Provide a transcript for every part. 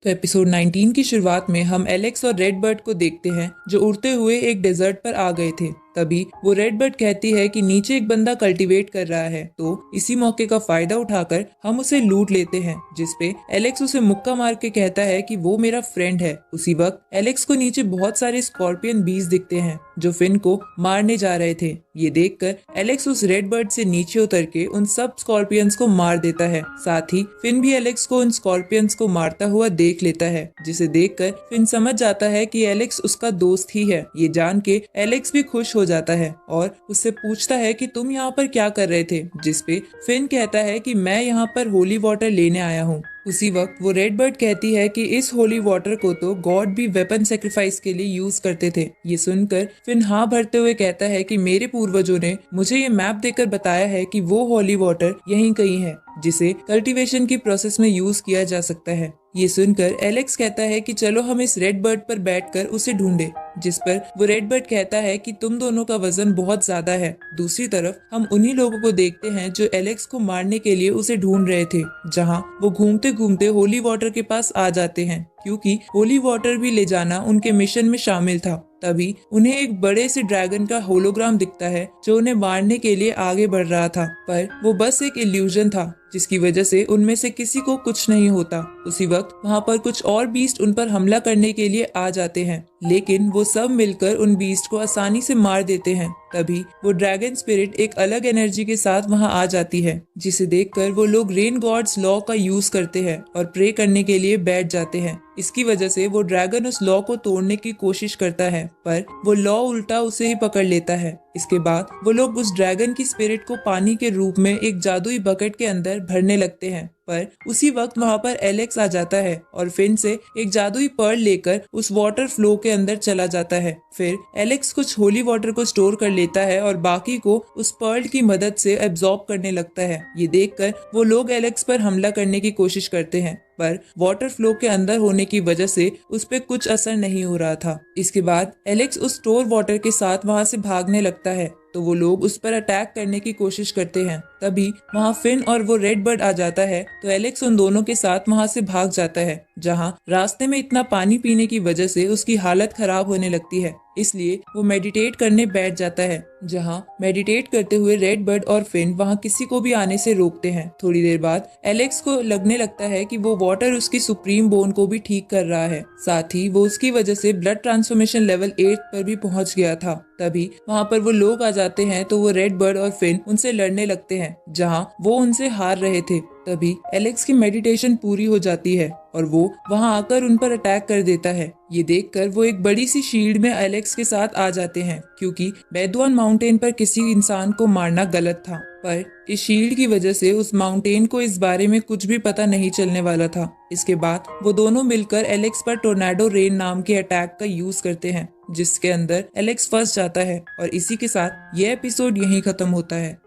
तो एपिसोड 19 की शुरुआत में हम एलेक्स और रेड बर्ड को देखते हैं जो उड़ते हुए एक डेजर्ट पर आ गए थे। तभी वो रेड बर्ड कहती है कि नीचे एक बंदा कल्टीवेट कर रहा है, तो इसी मौके का फायदा उठाकर हम उसे लूट लेते हैं, जिसपे एलेक्स उसे मुक्का मार के कहता है कि वो मेरा फ्रेंड है। उसी वक्त एलेक्स को नीचे बहुत सारे स्कॉर्पियन बीज दिखते हैं जो फिन को मारने जा रहे थे। ये देखकर एलेक्स उस रेड बर्ड से नीचे उतर के उन सब स्कॉर्पियंस को मार देता है। साथ ही फिन भी एलेक्स को उन स्कॉर्पियंस को मारता हुआ देख लेता है, जिसे देखकर फिन समझ जाता है कि एलेक्स उसका दोस्त ही है। ये जान के एलेक्स भी खुश हो जाता है और उससे पूछता है कि तुम यहाँ पर क्या कर रहे थे, जिसपे फिन कहता है कि मैं यहाँ पर होली वाटर लेने आया हूँ। उसी वक्त वो रेड बर्ड कहती है कि इस होली वाटर को तो गॉड भी वेपन सेक्रीफाइस के लिए यूज करते थे। ये सुनकर फिन हाँ भरते हुए कहता है कि मेरे पूर्वजों ने मुझे ये मैप देकर बताया है कि वो होली वाटर यहीं कहीं है जिसे कल्टीवेशन की प्रोसेस में यूज किया जा सकता है। ये सुनकर एलेक्स कहता है कि चलो हम इस रेड बर्ड पर बैठकर उसे ढूंढे, जिस पर वो रेड बर्ड कहता है कि तुम दोनों का वजन बहुत ज्यादा है। दूसरी तरफ हम उन्हीं लोगों को देखते हैं जो एलेक्स को मारने के लिए उसे ढूंढ रहे थे, जहां वो घूमते घूमते होली वाटर के पास आ जाते हैं, क्योंकि होली वाटर भी ले जाना उनके मिशन में शामिल था। तभी उन्हें एक बड़े से ड्रैगन का होलोग्राम दिखता है जो उन्हें मारने के लिए आगे बढ़ रहा था, पर वो बस एक इल्यूजन था जिसकी वजह से उनमें से किसी को कुछ नहीं होता। उसी वक्त वहाँ पर कुछ और बीस्ट उन पर हमला करने के लिए आ जाते हैं, लेकिन वो सब मिलकर उन बीस्ट को आसानी से मार देते हैं। तभी वो ड्रैगन स्पिरिट एक अलग एनर्जी के साथ वहाँ आ जाती है, जिसे देखकर वो लोग रेन गॉड्स लॉ का यूज करते हैं और प्रे करने के लिए बैठ जाते हैं। इसकी वजह से वो ड्रैगन उस लॉ को तोड़ने की कोशिश करता है, पर वो लॉ उल्टा उसे ही पकड़ लेता है। इसके बाद वो लोग उस ड्रैगन की स्पिरिट को पानी के रूप में एक जादुई बकेट के अंदर भरने लगते हैं, पर उसी वक्त वहाँ पर एलेक्स आ जाता है और फिन से एक जादुई पर्ल लेकर उस वाटर फ्लो के अंदर चला जाता है। फिर एलेक्स कुछ होली वाटर को स्टोर कर लेता है और बाकी को उस पर्ल की मदद से एब्जॉर्ब करने लगता है। ये देखकर वो लोग एलेक्स पर हमला करने की कोशिश करते हैं, पर वाटर फ्लो के अंदर होने की वजह से उस पे कुछ असर नहीं हो रहा था। इसके बाद एलेक्स उस स्टोर वाटर के साथ वहाँ से भागने लगता है, तो वो लोग उस पर अटैक करने की कोशिश करते हैं। तभी वहाँ फिन और वो रेड बर्ड आ जाता है, तो एलेक्स उन दोनों के साथ वहाँ से भाग जाता है, जहाँ रास्ते में इतना पानी पीने की वजह से उसकी हालत खराब होने लगती है। इसलिए वो मेडिटेट करने बैठ जाता है, जहाँ मेडिटेट करते हुए रेड बर्ड और फिन वहाँ किसी को भी आने से रोकते हैं। थोड़ी देर बाद एलेक्स को लगने लगता है कि वो वाटर उसकी सुप्रीम बोन को भी ठीक कर रहा है, साथ ही वो उसकी वजह से ब्लड ट्रांसफॉर्मेशन लेवल 8 पर भी पहुंच गया था। तभी वहाँ पर वो लोग आ जाते हैं, तो वो रेड बर्ड और फिन उनसे लड़ने लगते हैं, जहाँ वो उनसे हार रहे थे। तभी एलेक्स की मेडिटेशन पूरी हो जाती है और वो वहां आकर उन पर अटैक कर देता है। ये देखकर वो एक बड़ी सी शील्ड में एलेक्स के साथ आ जाते हैं, क्योंकि बेदुआन माउंटेन पर किसी इंसान को मारना गलत था, पर इस शील्ड की वजह से उस माउंटेन को इस बारे में कुछ भी पता नहीं चलने वाला था। इसके बाद वो दोनों मिलकर एलेक्स पर टोर्नेडो रेन नाम के अटैक का यूज करते हैं, जिसके अंदर एलेक्स फंस जाता है और इसी के साथ ये एपिसोड यहीं खत्म होता है।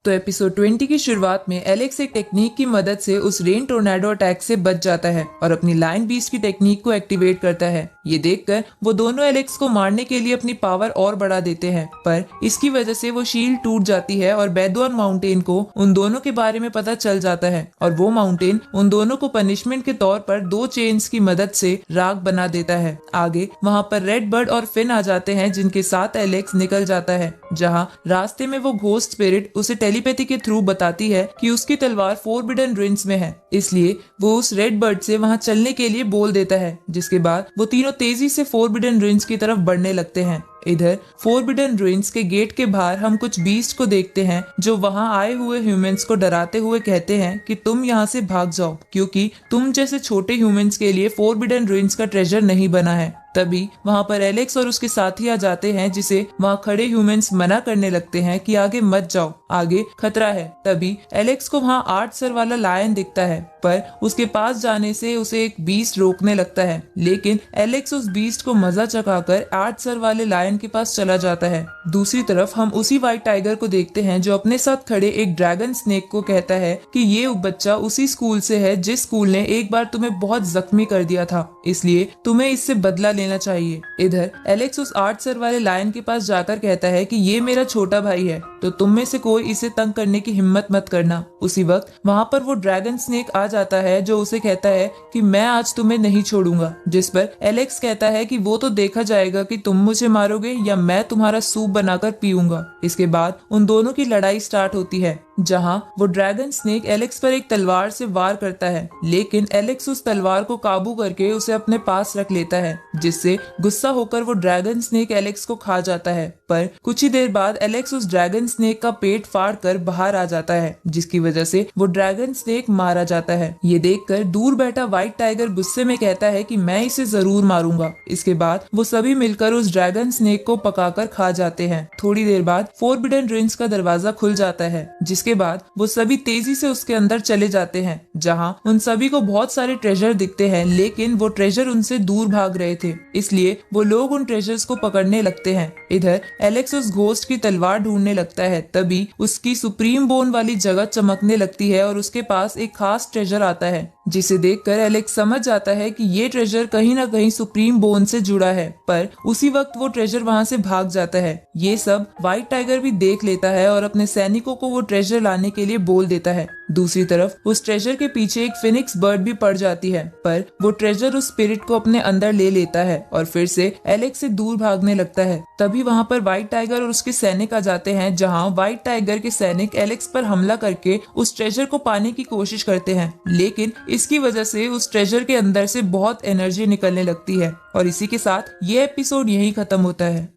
तो एपिसोड 20 की शुरुआत में एलेक्स एक टेक्निक की मदद से उस रेन टोर्नेडो अटैक से बच जाता है और अपनी लायन बीस्ट की टेक्निक को एक्टिवेट करता है। ये देखकर वो दोनों एलेक्स को मारने के लिए अपनी पावर और बढ़ा देते हैं, पर इसकी वजह से वो शील्ड टूट जाती है और बेदुआन माउंटेन को उन दोनों के बारे में पता चल जाता है और वो माउंटेन उन दोनों को पनिशमेंट के तौर पर 2 चेन्स की मदद से राख बना देता है। आगे वहाँ पर रेड बर्ड और फिन आ जाते हैं, जिनके साथ एलेक्स निकल जाता है, जहाँ रास्ते में वो घोस्ट स्पिरिट उसे टेलीपैथी के थ्रू बताती है कि उसकी तलवार फोरबिडन रिंग्स में है, इसलिए वो उस रेड बर्ड से वहां चलने के लिए बोल देता है, जिसके बाद वो तीनों तेजी से फोरबिडन रिंग्स की तरफ बढ़ने लगते हैं। इधर फोरबिडन रिंग्स के गेट के बाहर हम कुछ बीस्ट को देखते हैं जो वहां आए हुए ह्यूमंस को डराते हुए कहते हैं कि तुम यहाँ से भाग जाओ, क्योंकि तुम जैसे छोटे ह्यूमंस के लिए फोरबिडन रिंग्स का ट्रेजर नहीं बना है। तभी वहाँ पर एलेक्स और उसके साथी आ जाते हैं, जिसे वहाँ खड़े ह्यूमंस मना करने लगते हैं कि आगे मत जाओ, आगे खतरा है। तभी एलेक्स को वहाँ 8 सर वाला लायन दिखता है, पर उसके पास जाने से उसे एक बीस्ट रोकने लगता है, लेकिन एलेक्स उस बीस्ट को मजा चखाकर 8 सर वाले लायन के पास चला जाता है। दूसरी तरफ हम उसी व्हाइट टाइगर को देखते हैं जो अपने साथ खड़े एक ड्रैगन स्नेक को कहता है कि ये बच्चा उसी स्कूल से है जिस स्कूल ने एक बार तुम्हें बहुत जख्मी कर दिया था, इसलिए तुम्हें इससे बदला लेना लेना चाहिए। इधर एलेक्स उस 8 सर वाले लायन के पास जाकर कहता है कि ये मेरा छोटा भाई है, तो तुम में से कोई इसे तंग करने की हिम्मत मत करना। उसी वक्त वहाँ पर वो ड्रैगन स्नेक आ जाता है जो उसे कहता है कि मैं आज तुम्हें नहीं छोड़ूंगा, जिस पर एलेक्स कहता है कि वो तो देखा जाएगा कि तुम मुझे मारोगे या मैं तुम्हारा सूप बनाकर पीऊंगा। इसके बाद उन दोनों की लड़ाई स्टार्ट होती है, जहां वो ड्रैगन स्नेक एलेक्स पर एक तलवार से वार करता है, लेकिन एलेक्स उस तलवार को काबू करके उसे अपने पास रख लेता है, जिससे गुस्सा होकर वो ड्रैगन स्नेक एलेक्स को खा जाता है। पर कुछ ही देर बाद एलेक्स उस ड्रैगन स्नेक का पेट फाड़ कर बाहर आ जाता है, जिसकी वजह से वो ड्रैगन स्नेक मारा जाता है। ये देखकर दूर बैठा व्हाइट टाइगर गुस्से में कहता है कि मैं इसे जरूर मारूंगा। इसके बाद वो सभी मिलकर उस ड्रैगन स्नेक को पकाकर खा जाते हैं। थोड़ी देर बाद फोरबिडन रिंग्स का दरवाजा खुल जाता है, जिसके बाद वो सभी तेजी से उसके अंदर चले जाते हैं, जहां उन सभी को बहुत सारे ट्रेजर दिखते हैं, लेकिन वो ट्रेजर उनसे दूर भाग रहे थे, इसलिए वो लोग उन ट्रेजर्स को पकड़ने लगते हैं। इधर एलेक्स उस घोस्ट की तलवार ढूंढने लगता है, तभी उसकी सुप्रीम बोन वाली जगह चमकने लगती है और उसके पास एक खास ट्रेजर आता है, जिसे देखकर एलेक्स समझ जाता है कि ये ट्रेजर कहीं ना कहीं सुप्रीम बोन से जुड़ा है। पर उसी वक्त वो ट्रेजर वहां से भाग जाता है। ये सब व्हाइट टाइगर भी देख लेता है और अपने सैनिकों को वो ट्रेजर लाने के लिए बोल देता है। दूसरी तरफ उस ट्रेजर के पीछे एक फिनिक्स बर्ड भी पड़ जाती है, पर वो ट्रेजर उस स्पिरिट को अपने अंदर ले लेता है और फिर से एलेक्स से दूर भागने लगता है। तभी वहां पर व्हाइट टाइगर और उसके सैनिक आ जाते हैं, जहां व्हाइट टाइगर के सैनिक एलेक्स पर हमला करके उस ट्रेजर को पाने की कोशिश करते हैं, लेकिन इसकी वजह से उस ट्रेजर के अंदर से बहुत एनर्जी निकलने लगती है। और इसी के साथ ये एपिसोड यहीं खत्म होता है।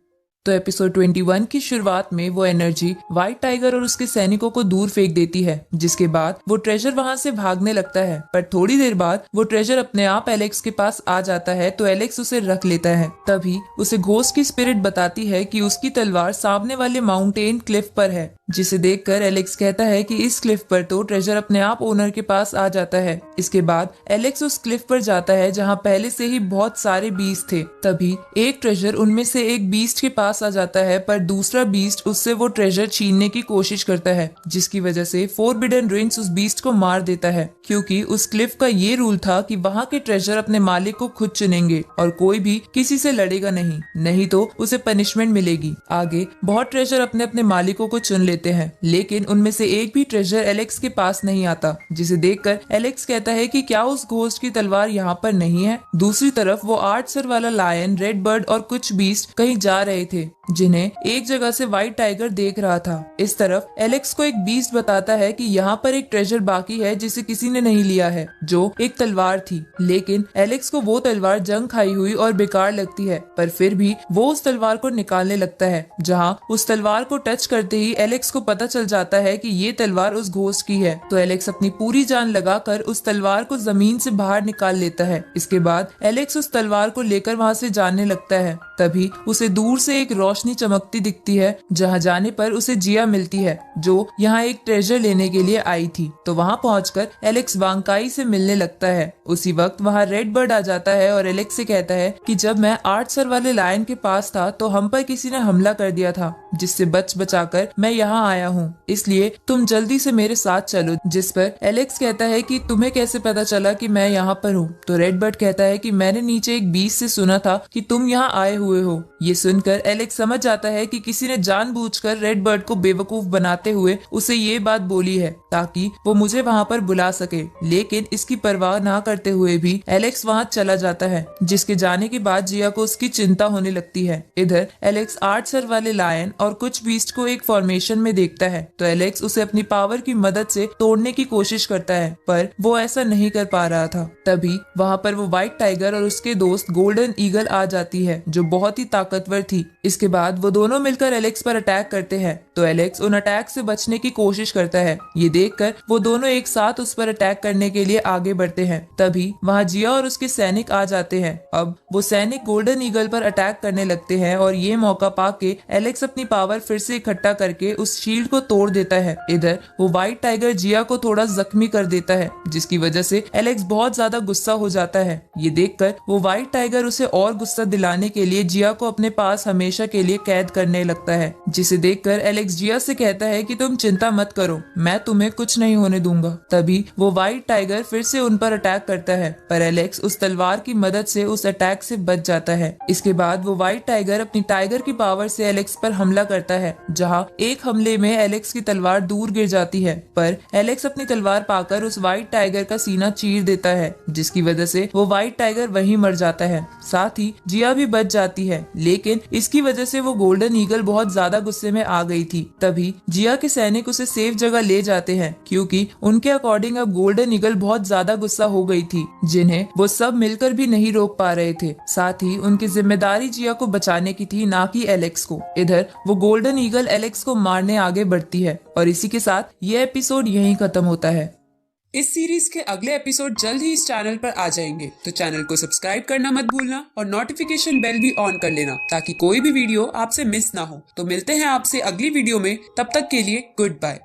तो एपिसोड 21 की शुरुआत में वो एनर्जी व्हाइट टाइगर और उसके सैनिकों को दूर फेंक देती है, जिसके बाद वो ट्रेजर वहां से भागने लगता है। पर थोड़ी देर बाद वो ट्रेजर अपने आप एलेक्स के पास आ जाता है, तो एलेक्स उसे रख लेता है। तभी उसे घोस्ट की स्पिरिट बताती है कि उसकी तलवार सामने वाले माउंटेन क्लिफ पर है, जिसे देखकर एलेक्स कहता है कि इस क्लिफ पर तो ट्रेजर अपने आप ओनर के पास आ जाता है। इसके बाद एलेक्स उस क्लिफ पर जाता है जहां पहले से ही बहुत सारे बीस्ट थे। तभी एक ट्रेजर उनमें से एक बीस्ट के पास आ जाता है, पर दूसरा बीस्ट उससे वो ट्रेजर छीनने की कोशिश करता है, जिसकी वजह से फोरबिडन रिंग्स उस बीस्ट को मार देता है, क्योंकि उस क्लिफ का ये रूल था कि वहाँ के ट्रेजर अपने मालिक को खुद चुनेंगे और कोई भी किसी से लड़ेगा नहीं तो उसे पनिशमेंट मिलेगी। आगे बहुत ट्रेजर अपने अपने मालिकों को चुन लेते हैं, लेकिन उनमें से एक भी ट्रेजर एलेक्स के पास नहीं आता, जिसे देखकर एलेक्स कहता है कि क्या उस घोस्ट की तलवार यहाँ पर नहीं है। दूसरी तरफ वो 8 सर वाला लायन, रेड बर्ड और कुछ बीस्ट कहीं जा रहे थे, जिन्हें एक जगह से व्हाइट टाइगर देख रहा था। इस तरफ एलेक्स को एक बीस्ट बताता है कि यहाँ पर एक ट्रेजर बाकी है जिसे किसी ने नहीं लिया है, जो एक तलवार थी, लेकिन एलेक्स को वो तलवार जंग खाई हुई और बेकार लगती है, पर फिर भी वो उस तलवार को निकालने लगता है, जहाँ उस तलवार को टच करते ही एलेक्स को पता चल जाता है कि ये तलवार उस घोस्ट की है। तो एलेक्स अपनी पूरी जान लगाकर उस तलवार को जमीन से बाहर निकाल लेता है। इसके बाद एलेक्स उस तलवार को लेकर वहाँ से जाने लगता है। तभी उसे दूर से एक रोशनी चमकती दिखती है, जहाँ जाने पर उसे जिया मिलती है, जो यहाँ एक ट्रेजर लेने के लिए आई थी। तो वहाँ पहुंचकर एलेक्स वांकाई से मिलने लगता है। उसी वक्त वहाँ रेड बर्ड आ जाता है और एलेक्स से कहता है कि जब मैं 8 सर वाले लायन के पास था तो हम पर किसी ने हमला कर दिया था, जिससे बचाकर मैं यहाँ आया हूँ, इसलिए तुम जल्दी से मेरे साथ चलो। जिस पर एलेक्स कहता है कि तुम्हें कैसे पता चला कि मैं यहाँ पर हूँ। तो रेड बर्ड कहता है कि मैंने नीचे एक बीस्ट से सुना था कि तुम यहाँ आए हुए हो। ये सुनकर एलेक्स समझ जाता है कि किसी ने जानबूझकर रेड बर्ड को बेवकूफ बनाते हुए उसे ये बात बोली है, ताकि वो मुझे वहाँ पर बुला सके। लेकिन इसकी परवाह ना करते हुए भी एलेक्स वहाँ चला जाता है, जिसके जाने के बाद जिया को उसकी चिंता होने लगती है। इधर एलेक्स 8 सर वाले लायन और कुछ बीस्ट को एक फॉर्मेशन में देखता है, तो एलेक्स उसे अपनी पावर की मदद से तोड़ने की कोशिश करता है, पर वो ऐसा नहीं कर पा रहा था। तभी वहाँ पर वो व्हाइट टाइगर और उसके दोस्त गोल्डन ईगल आ जाती है, जो बहुत ही ताकतवर थी। इसके बाद वो दोनों मिलकर एलेक्स पर अटैक करते हैं, तो एलेक्स उन अटैक से बचने की कोशिश करता है। ये देखकर वो दोनों एक साथ उस पर अटैक करने के लिए आगे बढ़ते हैं। तभी वहाँ जिया और उसके सैनिक आ जाते हैं। अब वो सैनिक गोल्डन ईगल पर अटैक करने लगते हैं और ये मौका पाके एलेक्स अपनी पावर फिर से इकट्ठा करके उस शील्ड को तोड़ देता है। इधर वो व्हाइट टाइगर जिया को थोड़ा जख्मी कर देता है, जिसकी वजह से एलेक्स बहुत ज्यादा गुस्सा हो जाता है। ये देखकर वो व्हाइट टाइगर उसे और गुस्सा दिलाने के लिए जिया को अपने पास हमेशा के के लिए कैद करने लगता है, जिसे देखकर एलेक्स जिया से कहता है कि तुम चिंता मत करो, मैं तुम्हें कुछ नहीं होने दूंगा। तभी वो व्हाइट टाइगर फिर से उन पर अटैक करता है, पर एलेक्स उस तलवार की मदद से उस अटैक से बच जाता है। इसके बाद वो व्हाइट टाइगर अपनी टाइगर की पावर से एलेक्स पर हमला करता है, जहां एक हमले में एलेक्स की तलवार दूर गिर जाती है, पर एलेक्स अपनी तलवार पाकर उस व्हाइट टाइगर का सीना चीर देता है, जिसकी वजह से वो व्हाइट टाइगर वहीं मर जाता है। साथ ही जिया भी बच जाती है, लेकिन इसकी वजह से वो गोल्डन ईगल बहुत ज्यादा गुस्से में आ गई थी। तभी जिया के सैनिक उसे सेफ जगह ले जाते हैं, क्योंकि उनके अकॉर्डिंग अब गोल्डन ईगल बहुत ज्यादा गुस्सा हो गई थी, जिन्हें वो सब मिलकर भी नहीं रोक पा रहे थे। साथ ही उनकी जिम्मेदारी जिया को बचाने की थी, ना कि एलेक्स को। इधर वो गोल्डन ईगल एलेक्स को मारने आगे बढ़ती है और इसी के साथ ये एपिसोड यहीं खत्म होता है। इस सीरीज के अगले एपिसोड जल्द ही इस चैनल पर आ जाएंगे, तो चैनल को सब्सक्राइब करना मत भूलना और नोटिफिकेशन बेल भी ऑन कर लेना, ताकि कोई भी वीडियो आपसे मिस ना हो। तो मिलते हैं आपसे अगली वीडियो में, तब तक के लिए गुड बाय।